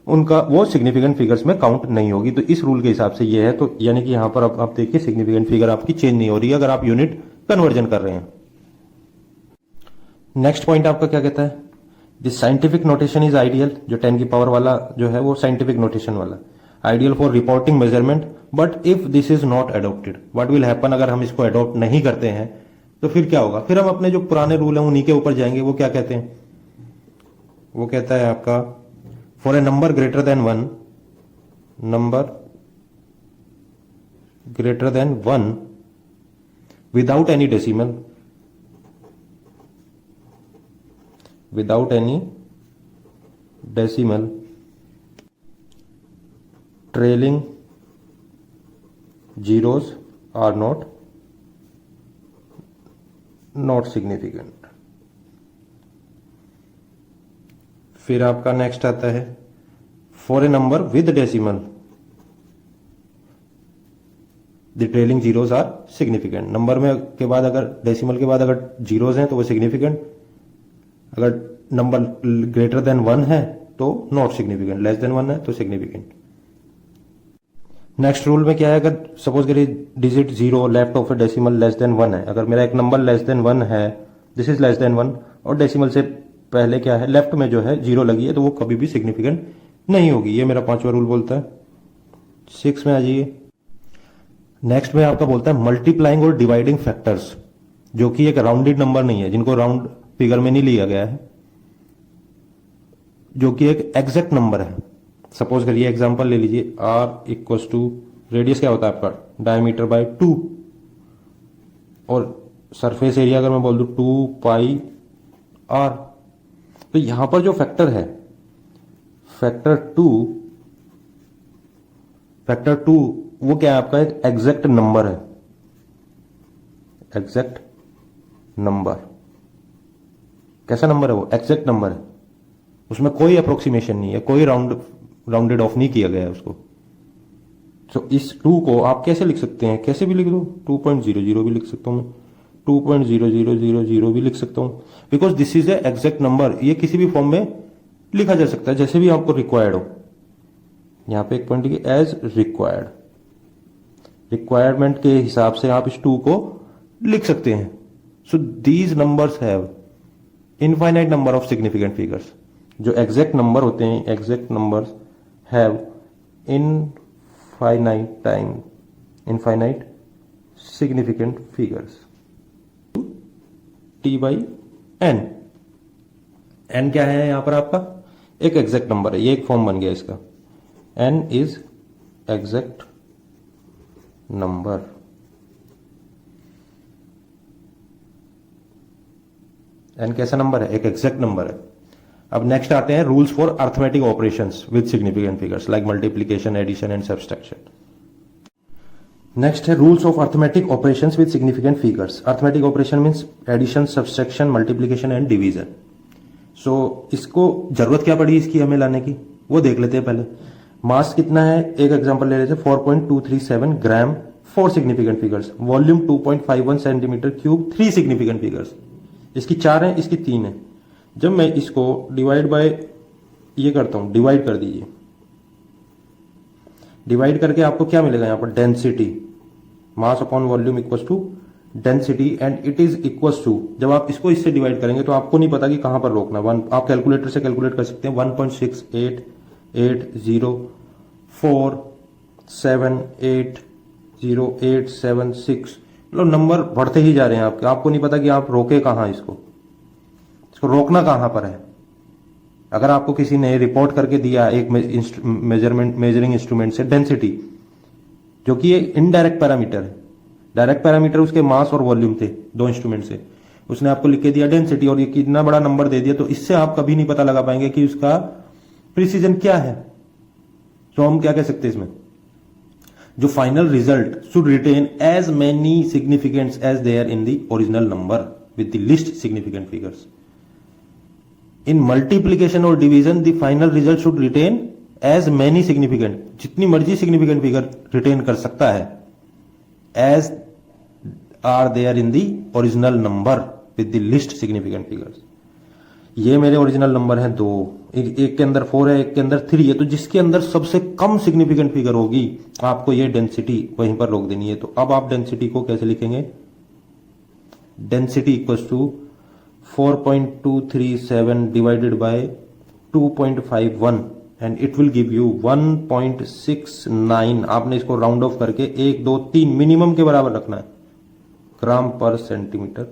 उनका वो सिग्निफिकेंट फिगर्स में काउंट नहीं होगी। तो इस रूल के हिसाब से ये है, तो यानी कि यहां पर अब आप देखिए सिग्निफिकेंट फिगर आपकी चेंज नहीं हो रही है अगर आप यूनिट कन्वर्जन कर रहे हैं। नेक्स्ट पॉइंट आपका क्या कहता है, this scientific notation is ideal. जो 10 की पावर वाला जो है वो साइंटिफिक नोटेशन वाला ideal for reporting measurement, but if this is not adopted what will happen. अगर हम इसको अडॉप्ट नहीं करते हैं तो फिर क्या होगा, फिर हम अपने जो पुराने रूल हैं उन्हीं के ऊपर जाएंगे। वो क्या कहते हैं, वो कहता है आपका for a number greater than 1, number greater than 1 without any decimal, without any decimal, trailing zeros are not significant. फिर आपका नेक्स्ट आता है for a number with decimal the trailing zeros are significant. Number में के बाद अगर डेसिमल के बाद अगर जीरोस हैं तो वो सिग्निफिकेंट, अगर नंबर ग्रेटर देन 1 है तो नॉट सिग्निफिकेंट, लेस देन 1 है तो सिग्निफिकेंट। नेक्स्ट रूल में क्या है, अगर सपोज करिए digit 0 left of A decimal less than 1 है, अगर मेरा एक नंबर लेस देन 1 है, दिस इज लेस देन 1 और डेसिमल से पहले क्या है लेफ्ट में जो है 0 लगी है, तो वो कभी भी सिग्निफिकेंट नहीं होगी। ये मेरा 5वां रूल बोलता है। 6 में आ जाइए। नेक्स्ट में आपका बोलता है मल्टीप्लाइंग और डिवाइडिंग फैक्टर्स, जो कि एक राउंडेड नंबर नहीं है, जिनको राउंड फिगर में नहीं लिया गया है, जो कि एक एग्जैक्ट नंबर है। सपोज करिए एग्जांपल ले लीजिए r इक्वल्स टू रेडियस क्या होता है आपका डायमीटर बाय 2 और सरफेस एरिया अगर मैं बोल दूं 2 पाई r, तो यहां पर जो फैक्टर है फैक्टर 2 वो क्या है आपका एक एग्जैक्ट नंबर है, एग्जैक्ट नंबर। कैसा नंबर है वो, एग्जैक्ट नंबर है, उसमें कोई अप्रोक्सीमेशन नहीं है, कोई राउंडेड ऑफ नहीं किया गया है उसको। तो इस 2 को आप कैसे लिख सकते हैं, कैसे भी लिख दो, 2.00 भी लिख सकता हूं मैं, 2.0000 भी लिख सकता हूं, because this is A exact number. ये किसी भी फॉर्म में लिखा जा सकता है जैसे भी आपको रिक्वायर्ड हो। यहां पे एक पॉइंट की एज रिक्वायर्ड, रिक्वायरमेंट के हिसाब से आप इस 2 को लिख सकते हैं। So these numbers have infinite number of significant figures. जो एग्जैक्ट नंबर होते हैं, exact numbers have infinite significant figures T/n। n क्या है यहां पर आपका एक एग्जैक्ट नंबर है, ये एक फॉर्म बन गया इसका, n is exact number. n कैसा नंबर है, एक एग्जैक्ट नंबर है। अब नेक्स्ट आते हैं rules for arithmetic operations with significant figures like multiplication, addition and subtraction. Next है rules of arithmetic operations with significant figures. Arithmetic operation means addition, subtraction, multiplication and division. So इसको जरूरत क्या पड़ी इसकी हमें लाने की, वो देख लेते हैं पहले। मास कितना है, एक एग्जांपल ले लेते हैं 4.237 ग्राम 4 significant figures, volume 2.51 centimetre cube 3 significant figures. इसकी 4 है, इसकी 3 है। जब मैं इसको डिवाइड बाय ये करता हूं, डिवाइड कर दीजिए, डिवाइड करके आपको क्या मिलेगा यहाँ पर, density, mass upon volume equals to density, and it is equals to, जब आप इसको इससे डिवाइड करेंगे तो आपको नहीं पता कि कहां पर रोकना। वन आप कैलकुलेटर से कैलकुलेट कर सकते हैं, 1.6880478086, मतलब नंबर बढ़ते ही जा रहे हैं आपके, आपको नहीं पता कि आप रोके कहां, इसको रोकना कहां पर है। अगर आपको किसी ने रिपोर्ट करके दिया एक मेजरिंग इंस्ट्रूमेंट से डेंसिटी, जो कि एक इनडायरेक्ट पैरामीटर है, डायरेक्ट पैरामीटर उसके मास और वॉल्यूम थे दो इंस्ट्रूमेंट से, उसने आपको लिख के दिया डेंसिटी और ये कितना बड़ा नंबर दे दिया, तो इससे आप कभी नहीं पता लगा पाएंगे कि उसका प्रिसीजन क्या है। तो हम क्या कह सकते हैं इसमें, जो final result should retain as many significants as there in the original number with the least significant figures. In multiplication और division the final result should retain as many significant, जितनी मर्जी सिग्निफिकेंट फिगर रिटेन कर सकता है, as are there in the original number with the least significant figures. ये मेरे ओरिजिनल नंबर है 2, एक के अंदर 4 है, एक के अंदर 3 है, तो जिसके अंदर सबसे कम सिग्निफिकेंट फिगर होगी आपको ये डेंसिटी वहीं पर रोक देनी है। तो अब आप डेंसिटी को कैसे लिखेंगे, density equals to 4.237 divided by 2.51 and it will give you 1.69। आपने इसको राउंड ऑफ करके 1 2 3 मिनिमम के बराबर रखना है, ग्राम पर सेंटीमीटर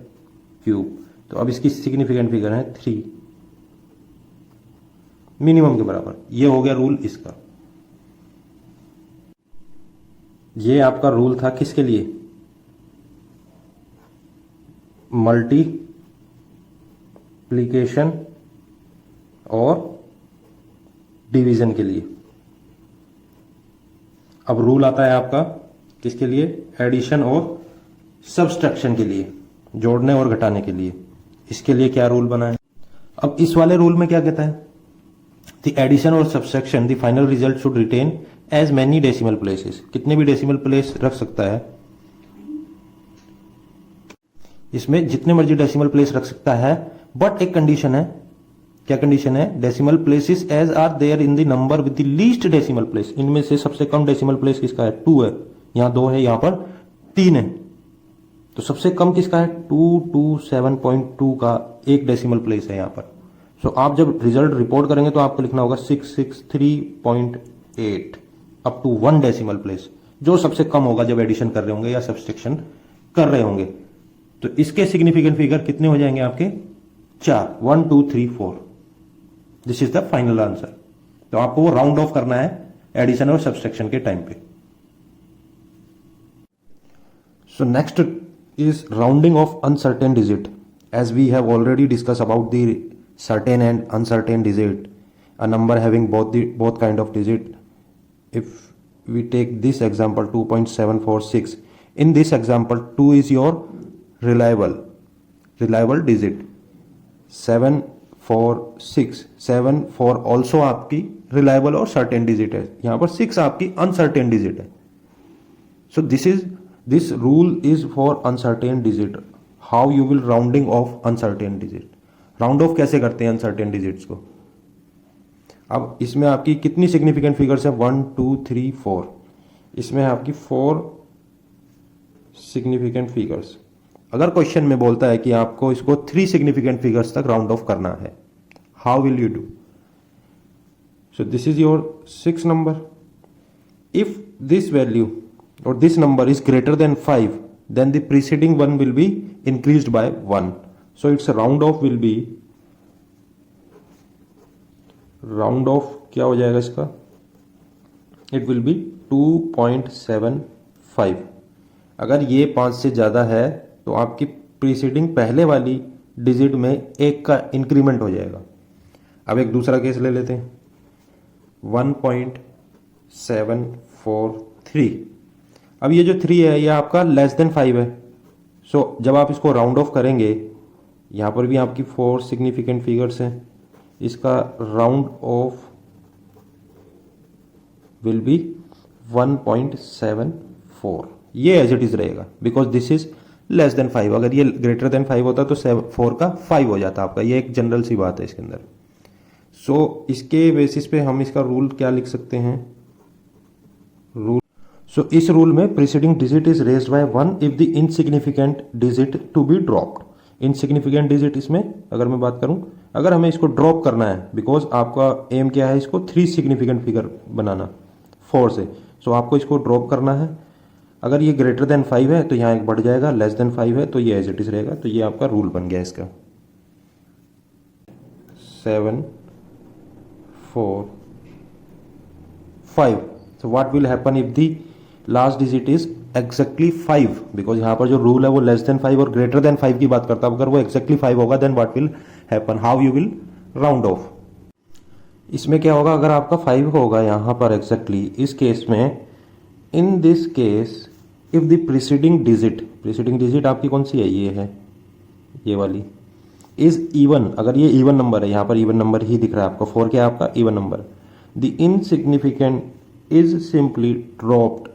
क्यूब। तो अब इसकी सिग्निफिकेंट फिगर है 3, मिनिमम के बराबर। ये हो गया रूल इसका। ये आपका रूल था किसके लिए, मल्टीप्लीकेशन और डिवीजन के लिए। अब रूल आता है आपका किसके लिए, एडिशन और सब्सट्रैक्शन के लिए, जोड़ने और घटाने के लिए। इसके लिए क्या रूल बना है, अब इस वाले रूल में क्या कहता है, द एडिशन और subtraction the final result should retain as many decimal places, कितने भी डेसिमल प्लेस रख सकता है, इसमें जितने मर्जी डेसिमल प्लेस रख सकता है, बट एक कंडीशन है। क्या कंडीशन है, decimal places as are there in the number with the least decimal place. इनमें से सबसे कम डेसिमल प्लेस किसका है, 2 है, यहां 2 है, यहां पर 3 है, तो सबसे कम किसका है, 227.2 का एक डेसिमल प्लेस है यहां पर। सो आप जब रिजल्ट रिपोर्ट करेंगे तो आपको लिखना होगा 663.8 अप टू 1 डेसिमल प्लेस, जो सबसे कम होगा जब एडिशन कर रहे होंगे या सब्सट्रैक्शन कर रहे होंगे। तो इसके सिग्निफिकेंट फिगर कितने हो जाएंगे आपके, 4, 1 2 3 4। This is the final answer. तो आपको वो राउंड ऑफ करना है एडिशन और सब्सट्रैक्शन के टाइम पे। So next is rounding of uncertain digit. As we have already discussed about the certain and uncertain digit, a number having both kind of digit. If we take this example 2.746, in this example 2 is your reliable digit, 7 4 6 7 4 also आपकी reliable और certain digit है, यहाँ पर 6 आपकी uncertain digit है। So this rule is for uncertain digit. How you will rounding off uncertain digit? Round of कैसे करते हैं अनसर्टेन डिजिट्स को। अब इसमें आपकी कितनी सिग्निफिकेंट फिगर्स है, 1 2 3 4, इसमें आपकी 4 सिग्निफिकेंट फिगर्स। अगर क्वेश्चन में बोलता है कि आपको इसको 3 सिग्निफिकेंट फिगर्स तक राउंड ऑफ करना है, how will you do. So this is your 6 number. If this value or this number is greater than 5, then the preceding one will be increased by 1. So its round off will be, round off क्या हो जाएगा इसका, it will be 2.75। अगर ये 5 से ज़्यादा है तो आपकी प्रीसीडिंग पहले वाली डिजिट में 1 का इंक्रीमेंट हो जाएगा। अब एक दूसरा केस ले लेते हैं, 1.743। अब ये जो 3 है ये आपका लेस देन 5 है। सो जब आप इसको राउंड ऑफ करेंगे, यहाँ पर भी आपकी 4 सिग्निफिकेंट फिगर्स हैं, इसका राउंड ऑफ विल बी 1.74। ये एज इट इज रहेगा because this is less then 5। अगर ये ग्रेटर देन 5 होता तो 4 का 5 हो जाता आपका। ये एक जनरल सी बात है इसके अंदर। सो इसके बेसिस पे हम इसका रूल क्या लिख सकते हैं, रूल सो इस रूल में preceding digit is raised by 1 if the insignificant digit to be dropped. Insignificant digit इसमें अगर मैं बात करूं, अगर हमें इसको ड्रॉप करना है, बिकॉज आपका एम क्या है, इसको 3 सिग्निफिकेंट फिगर बनाना 4 से। सो आपको इसको ड्रॉप करना है। अगर ये ग्रेटर देन 5 है तो यहाँ एक बढ़ जाएगा, लेस देन 5 है तो ये एज इट इज रहेगा। तो ये आपका रूल बन गया इसका 7 4 5। So what will happen if the last digit is exactly 5, because यहाँ पर जो रूल है वो लेस देन 5 और ग्रेटर देन 5 की बात करता है। अगर वो एग्जैक्टली 5 होगा then what will happen, how you will round off. इसमें क्या होगा, अगर आपका 5 होगा यहाँ पर एग्जैक्टली, इस केस में in this case if the preceding digit आपकी कौन सी है, ये है, ये वाली, इज इवन, अगर ये इवन नंबर है, यहाँ पर इवन नंबर ही दिख रहा है आपको, 4 क्या है आपका even number, the insignificant is simply dropped.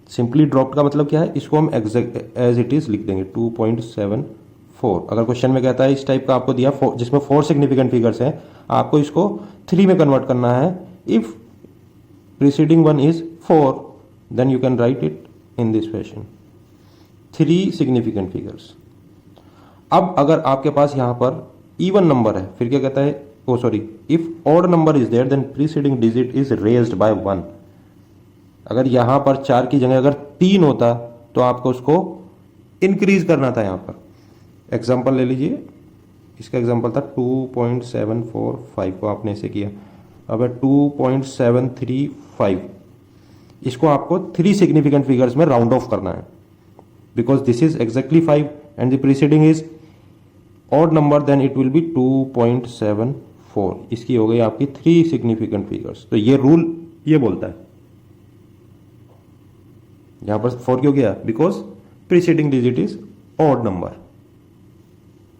Simply dropped का मतलब क्या है, इसको हम एज इट इज लिख देंगे 2.74। अगर क्वेश्चन में कहता है इस टाइप का आपको दिया जिसमें 4 सिग्निफिकेंट फिगर्स हैं, आपको इसको 3 में कन्वर्ट करना है। If preceding one is 4 then you can write it in this fashion, 3 significant figures. अब अगर आपके पास यहां पर इवन नंबर है, फिर क्या कहता है, oh sorry, if odd number is there then preceding digit is raised by 1। अगर यहां पर 4 की जगह अगर 3 होता तो आपको उसको इंक्रीज करना था। यहां पर एग्जांपल ले लीजिए, इसका एग्जांपल था 2.745 को आपने ऐसे किया, अब है 2.735। इसको आपको 3 सिग्निफिकेंट फिगर्स में राउंड ऑफ करना है, because this is exactly 5 and the preceding is odd number, then it will be 2.74। इसकी हो गई आपकी 3 सिग्निफिकेंट फिगर्स। तो ये रूल ये बोलता है, यहां पर 4 क्यों गया, because preceding digit is odd number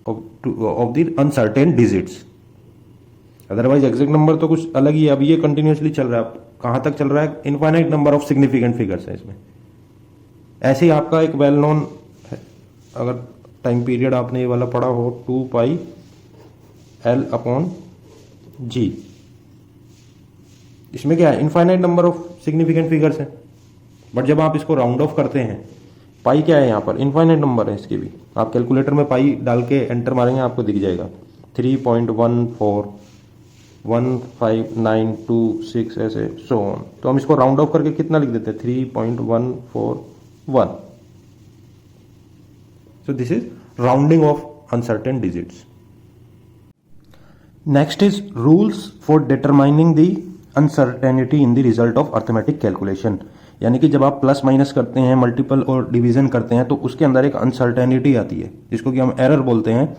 of the uncertain digits. Otherwise exact number तो कुछ अलग ही है। अब ये कंटिन्यूसली चल रहा है, कहां तक चल रहा है, infinite number of significant figures है इसमें। ऐसे ही आपका एक वेल नोन है, अगर टाइम पीरियड आपने ये वाला पढ़ा हो, 2πL/G। इसमें क्या है, infinite number of significant figures है, बट जब आप इसको राउंड ऑफ करते हैं, पाई क्या है यहाँ पर, इनफाइनाइट नंबर है इसके भी। आप कैलकुलेटर में पाई डाल के एंटर मारेंगे, आपको दिख जाएगा 3.141592 ऐसे सो ऑन। तो हम इसको राउंड ऑफ करके कितना लिख देते हैं, 3.141। सो this is rounding off uncertain digits. Next is rules for determining the uncertainty in the result of arithmetic calculation. यानी कि जब आप प्लस माइनस करते हैं, मल्टीपल और डिवीजन करते हैं, तो उसके अंदर एक अनसर्टेनिटी आती है जिसको कि हम एरर बोलते हैं।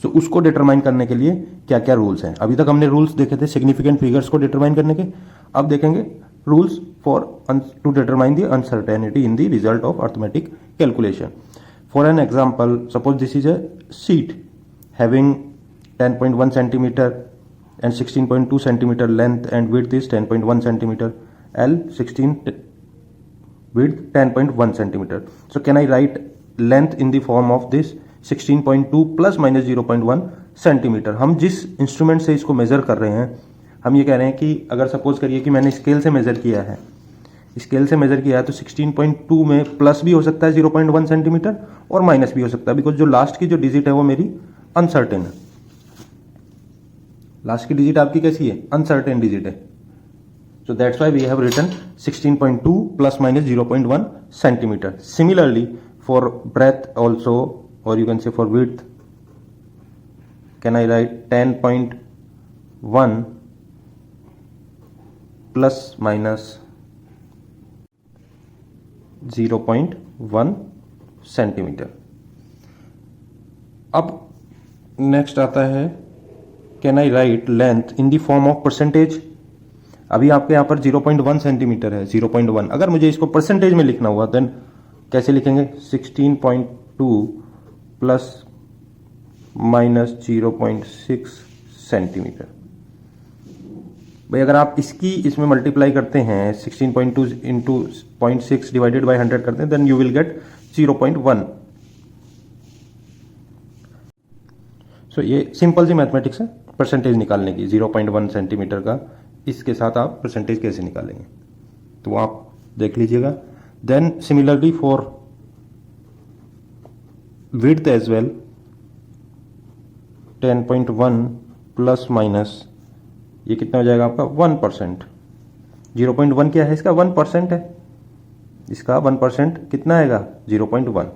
सो उसको डिटरमाइन करने के लिए क्या क्या रूल्स हैं। अभी तक हमने रूल्स देखे थे सिग्निफिकेंट फिगर्स को डिटरमाइन करने के, अब देखेंगे rules for to determine the uncertainty in the result of arithmetic calculation. For an example, suppose this is a sheet having 10.1 centimetre and 16.2 centimeter length and width is 10.1 centimeter, L 16 width 10.1 centimeter. So can I write length in the form of this 16.2 plus minus 0.1 centimeter? हम जिस इंस्ट्रूमेंट से इसको मेजर कर रहे हैं, हम ये कह रहे हैं कि अगर सपोज करिए कि मैंने स्केल से मेजर किया है, स्केल से मेजर किया है तो 16.2 में प्लस भी हो सकता है 0.1 सेंटीमीटर और माइनस भी हो सकता है, बिकॉज जो लास्ट की जो डिजिट है वो मेरी अनसर्टेन है। लास्ट की डिजिट आपकी कैसी है, अनसर्टेन डिजिट है। So that's why we have written 16.2 plus minus 0.1 centimetre. Similarly for breadth also, और you can say for width, can I write 10.1 plus minus 0.1 centimetre. अब नेक्स्ट आता है, can I write length in the form of percentage. अभी आपके यहाँ पर 0.1 सेंटीमीटर है, 0.1। अगर मुझे इसको परसेंटेज में लिखना हुआ देन कैसे लिखेंगे, 16.2 प्लस माइनस 0.6 सेंटीमीटर। भाई अगर आप इसकी इसमें मल्टीप्लाई करते हैं 16.2 इंटू 0.6 डिवाइडेड बाई 100 करते हैं देन यू विल गेट 0.1। सो ये सिंपल सी मैथमेटिक्स है परसेंटेज निकालने की। 0.1 सेंटीमीटर का इसके साथ आप परसेंटेज कैसे निकालेंगे तो वो आप देख लीजिएगा। Then similarly for width as well 10.1 plus minus ये कितना हो जाएगा आपका 1%। 0.1 क्या है इसका 1% है, इसका 1% कितना आएगा 0.1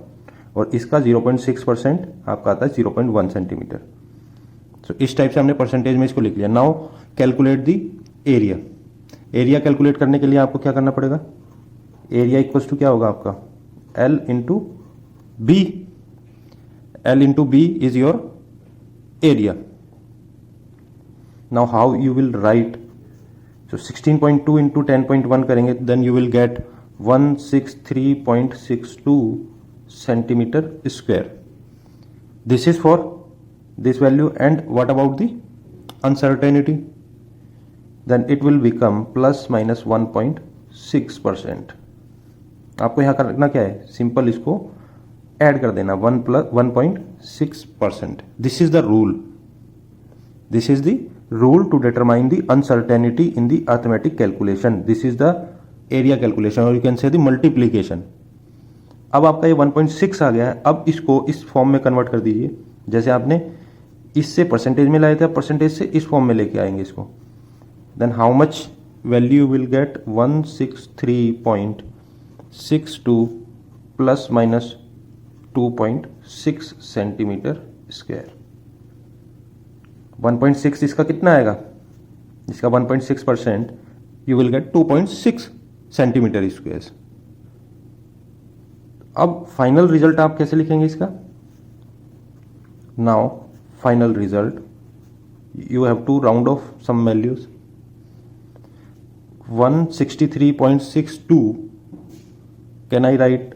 और इसका 0.6% आपका आता है 0.1 सेंटीमीटर। तो इस टाइप से हमने परसेंटेज में इसको लिख लिया। Now calculate the area. Area calculate करने के लिए आपको क्या करना पड़ेगा, एरिया इक्वल्स टू क्या होगा आपका L into B. L into B is your area. Now how you will write, so 16.2 into 10.1 करेंगे then you will get 163.62 centimetre square. This is for this value, and what about the uncertainty, then it will become plus minus 1.6%। आपको यहाँ करना क्या है, सिंपल इसको ऐड कर देना 1.6%। This is the rule, this is the rule to determine the uncertainty in the arithmetic calculation. This is the area calculation और you can say the multiplication. अब आपका ये 1.6 आ गया है, अब इसको इस फॉर्म में कन्वर्ट कर दीजिए। जैसे आपने इससे परसेंटेज में लाए थे, परसेंटेज से इस फॉर्म में लेके आएंगे इसको। Then how much value will get 163.62 plus minus 2.6 centimetre square. 1.6 इसका कितना आएगा, इसका 1.6% you will get 2.6 centimetre square. अब फाइनल रिजल्ट आप कैसे लिखेंगे इसका, now final result you have to round off some values। 163.62 can I write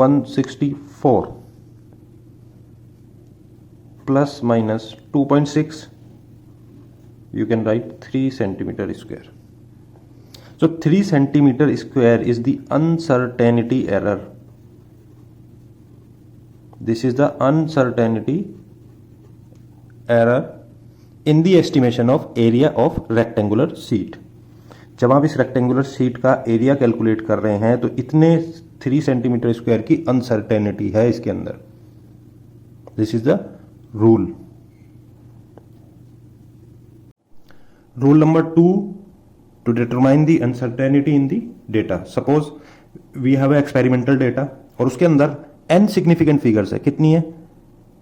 164 plus minus 2.6 you can write 3 centimeter square। so 3 centimeter square is the uncertainty error। this is the uncertainty error in the estimation of area of rectangular sheet। जब आप इस रेक्टेंगुलर शीट का एरिया कैलकुलेट कर रहे हैं तो इतने 3 सेंटीमीटर स्क्वायर की अनसर्टेनिटी है इसके अंदर। This is the rule. Rule number 2 to determine the uncertainty in the data. Suppose we have experimental data और उसके अंदर n सिग्निफिकेंट फिगर्स है। कितनी है,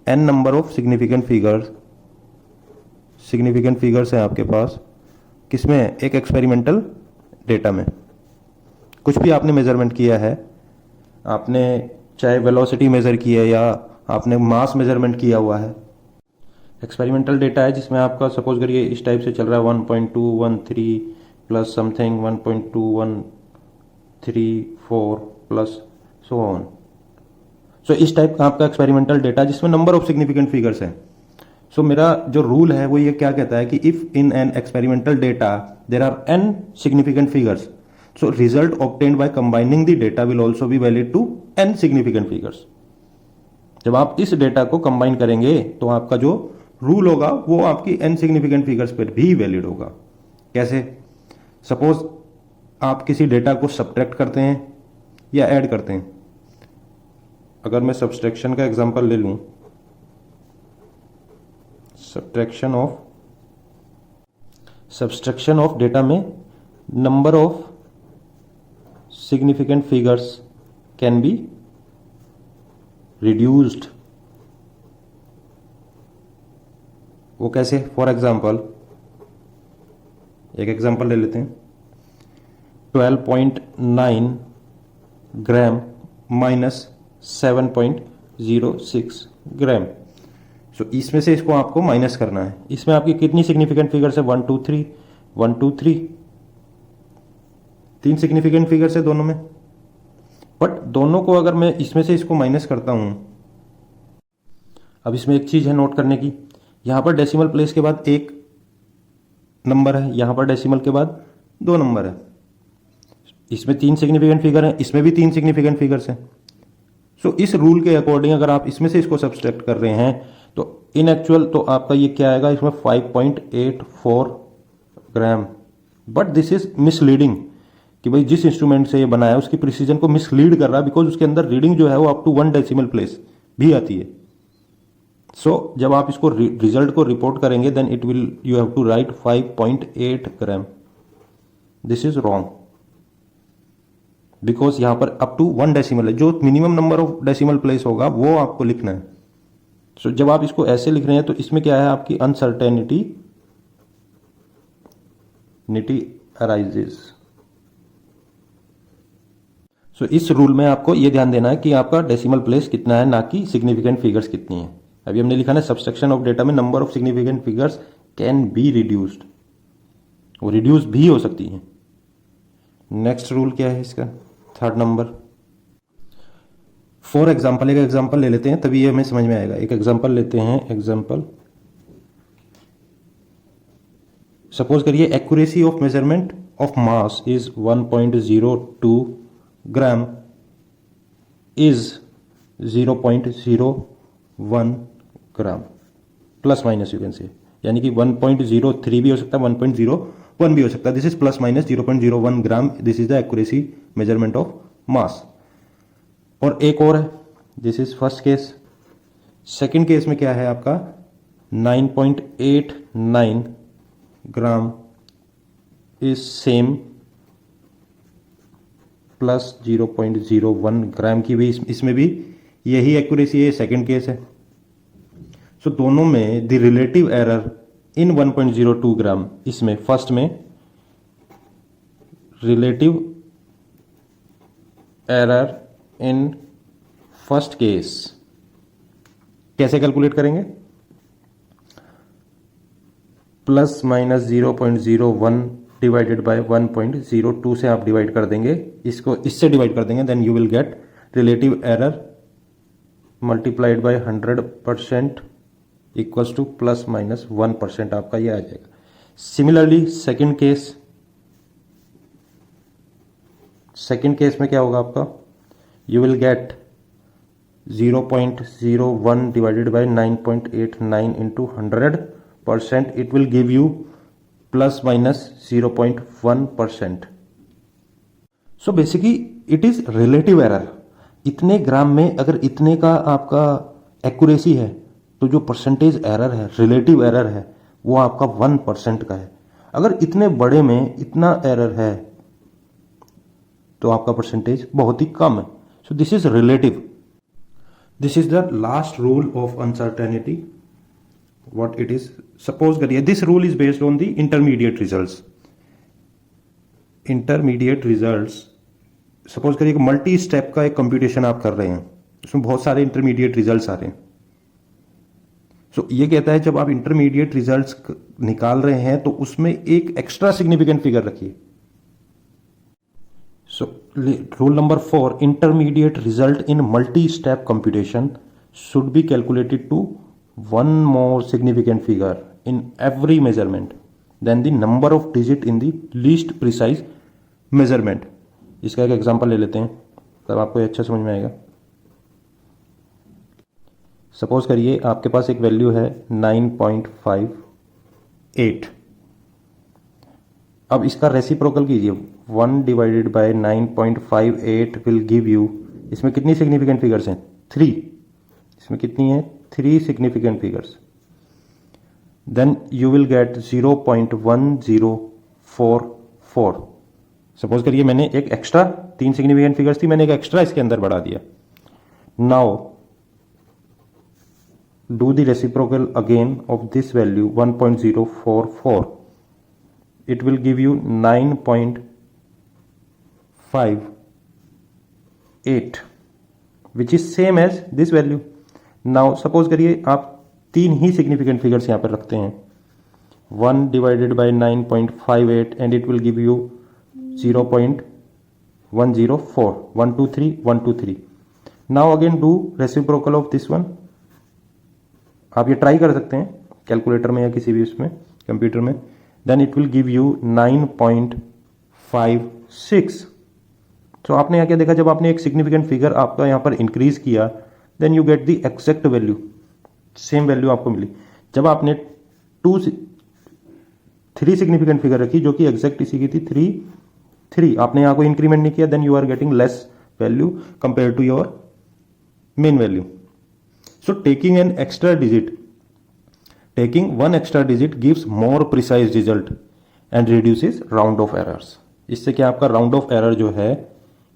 n number of significant figures है आपके पास। किसमें, एक एक्सपेरिमेंटल डेटा में। कुछ भी आपने मेजरमेंट किया है, आपने चाहे वेलोसिटी मेजर की है या आपने मास मेजरमेंट किया हुआ है। एक्सपेरिमेंटल डेटा है जिसमें आपका सपोज करिए इस टाइप से चल रहा है 1.213 plus something 1.2134 plus so on. So इस टाइप का आपका एक्सपेरिमेंटल डेटा जिसमें नंबर ऑफ सिग्निफिकेंट फिगर्स हैं। सो मेरा जो रूल है वो ये क्या कहता है कि if in an experimental data there are n significant figures, so result obtained by combining the data will also be valid to n significant figures. जब आप इस डेटा को कंबाइन करेंगे तो आपका जो रूल होगा वो आपकी n सिग्निफिकेंट फिगर्स पर भी वैलिड होगा। कैसे, सपोज आप किसी डेटा को सब्ट्रैक्ट करते हैं या ऐड करते हैं। अगर मैं सब्सट्रैक्शन का एग्जांपल ले लूं, सब्सट्रैक्शन ऑफ डेटा में number of significant figures can be reduced. वो कैसे, फॉर एग्जांपल एक एग्जांपल ले लेते हैं 12.9 ग्राम माइनस 7.06 ग्राम। सो इसमें से इसको आपको माइनस करना है। इसमें आपकी कितनी सिग्निफिकेंट फिगर्स है 1 2 3 1 2 3, 3 सिग्निफिकेंट फिगर्स है दोनों में। बट दोनों को अगर मैं इसमें से इसको माइनस करता हूं, अब इसमें एक चीज है नोट करने की, यहां पर डेसिमल प्लेस के बाद एक नंबर है, यहाँ पर डेसिमल के बाद 2 नंबर है। इसमें 3 सिग्निफिकेंट फिगर हैं, इसमें भी 3 सिग्निफिकेंट फिगर्स हैं। सो इस रूल के अकॉर्डिंग अगर आप इसमें से इसको सब्सट्रैक्ट कर रहे हैं तो इन एक्चुअल तो आपका ये क्या आएगा, इसमें 5.84 ग्राम। बट दिस इज मिसलीडिंग कि भाई जिस इंस्ट्रूमेंट से ये बनाया है उसकी प्रिसीजन को मिसलीड कर रहा है, बिकॉज उसके अंदर रीडिंग जो है वो अप टू 1 डेसिमल प्लेस भी आती है। सो जब आप इसको रिजल्ट को रिपोर्ट करेंगे then it will you have to write 5.8 gram. This is wrong because यहां पर अप टू 1 डेसिमल है, जो minimum number of decimal place होगा वो आपको लिखना है। सो जब आप इसको ऐसे लिख रहे हैं तो इसमें क्या है, आपकी अनसर्टेनिटी अराइजेस। सो इस रूल में आपको यह ध्यान देना है कि आपका डेसिमल प्लेस कितना है, ना कि सिग्निफिकेंट फिगर्स कितनी है। अभी हमने लिखा ना सब्सट्रैक्शन ऑफ डेटा में number of significant figures can be reduced, वो रिड्यूस भी हो सकती है। नेक्स्ट रूल क्या है इसका, 3rd नंबर। फॉर एग्जाम्पल, एक एग्जाम्पल ले लेते हैं तभी ये हमें समझ में आएगा। एक एग्जाम्पल लेते हैं, एग्जाम्पल सपोज करिए accuracy of measurement of mass is 1.02 gram is 0.01 gram plus minus you can से, यानी कि 1.03 भी हो सकता है, 1.01 भी हो सकता है। This is plus minus 0.01 gram, this is the accuracy measurement of mass. और एक और है, this is first case. Second case में क्या है आपका 9.89 ग्राम इज सेम प्लस 0.01 ग्राम की भी इसमें भी यही एक्यूरेसी है, सेकंड केस है। सो दोनों में द रिलेटिव एरर इन 1.02 ग्राम, इसमें फर्स्ट में relative error in first case कैसे कैलकुलेट करेंगे, प्लस माइनस 0.01 डिवाइडेड बाय 1.02 से आप डिवाइड कर देंगे, इसको इससे डिवाइड कर देंगे, then you will get relative error multiplied by 100% equals to plus minus 1% आपका ये आ जाएगा। सिमिलरली सेकंड केस में क्या होगा आपका, you will gate 0.01 divided by 9.89 into 100%, it will give you plus minus 0.1%। So basically it is relative error. इतने ग्राम में अगर इतने का आपका एक्यूरेसी है तो जो परसेंटेज एरर है, रिलेटिव एरर है, वो आपका 1% का है। अगर इतने बड़े में इतना एरर है तो आपका परसेंटेज बहुत ही कम है। So this is relative. This is the last rule of uncertainty. What it is, suppose करिए this rule is based on the intermediate results. Intermediate results, suppose करिए मल्टी स्टेप का एक कंप्यूटेशन आप कर रहे हैं, उसमें बहुत सारे इंटरमीडिएट रिजल्ट्स आ रहे हैं। सो ये कहता है जब आप इंटरमीडिएट रिजल्ट्स निकाल रहे हैं तो उसमें एक एक्स्ट्रा सिग्निफिकेंट फिगर रखिए। So rule number 4, intermediate result in multi step computation should be calculated to one more significant figure in every measurement than the number of digit in the least precise measurement। इसका एक एग्जांपल ले लेते हैं तब आपको अच्छा समझ में आएगा। सपोज करिए आपके पास एक वैल्यू है 9.58। अब इसका रेसिप्रोकल कीजिए, 1 divided by 9.58 will give you, इसमें कितनी सिग्निफिकेंट फिगर्स हैं, 3। इसमें कितनी है, 3 significant figures, then you will get 0.1044। Suppose करिए मैंने एक एक्स्ट्रा 3 सिग्निफिकेंट फिगर्स थी, मैंने एक एक्स्ट्रा इसके अंदर बढ़ा दिया। Now do the reciprocal again of this value 1.044, it will give you 9.58 which is same as this value. Now suppose करिए आप 3 ही सिग्निफिकेंट फिगर्स यहां पर रखते हैं, 1 divided by 9.58 and it will give you 0.104, 123, 123। Now again do reciprocal of this one. आप ये ट्राई कर सकते हैं कैलकुलेटर में या किसी भी उसमें कंप्यूटर में। then it will give you 9.56. तो आपने यहाँ क्या देखा, जब आपने एक सिग्निफिकेंट फिगर आपका यहाँ पर इंक्रीज किया, then you get the exact value, same value आपको मिली। जब आपने 3 सिग्निफिकेंट फिगर रखी जो कि एग्जैक्ट इसी की थी 3, आपने यहाँ कोई इंक्रीमेंट नहीं किया, then you are getting less value compare to your main value. So taking one extra digit gives more precise result and reduces round off errors. इससे क्या आपका राउंड ऑफ एरर जो है,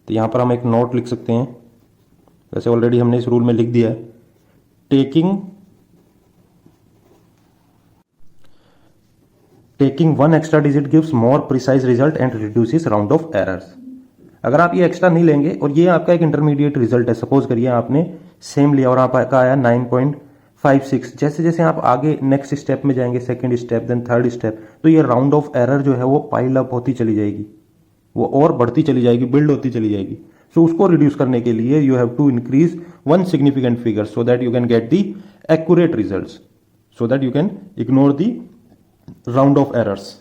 तो यहां पर हम एक नोट लिख सकते हैं, वैसे ऑलरेडी हमने इस रूल में लिख दिया है। Taking one extra digit gives more precise result and reduces round off errors. अगर आप ये एक्स्ट्रा नहीं लेंगे और ये आपका एक इंटरमीडिएट रिजल्ट है, सपोज करिए आपने सेम लिया और आपका आया 9.56, जैसे जैसे आप आगे नेक्स्ट स्टेप में जाएंगे, second step then third step, तो ये राउंड ऑफ एरर जो है वो पाइल अप होती चली जाएगी, वो और बढ़ती चली जाएगी, बिल्ड होती चली जाएगी। सो उसको रिड्यूस करने के लिए you have to increase one significant figure so that you can get the accurate results, so that you can ignore the round off errors.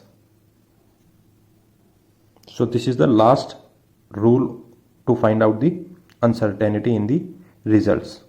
So this is the last rule to find out the uncertainty in the results.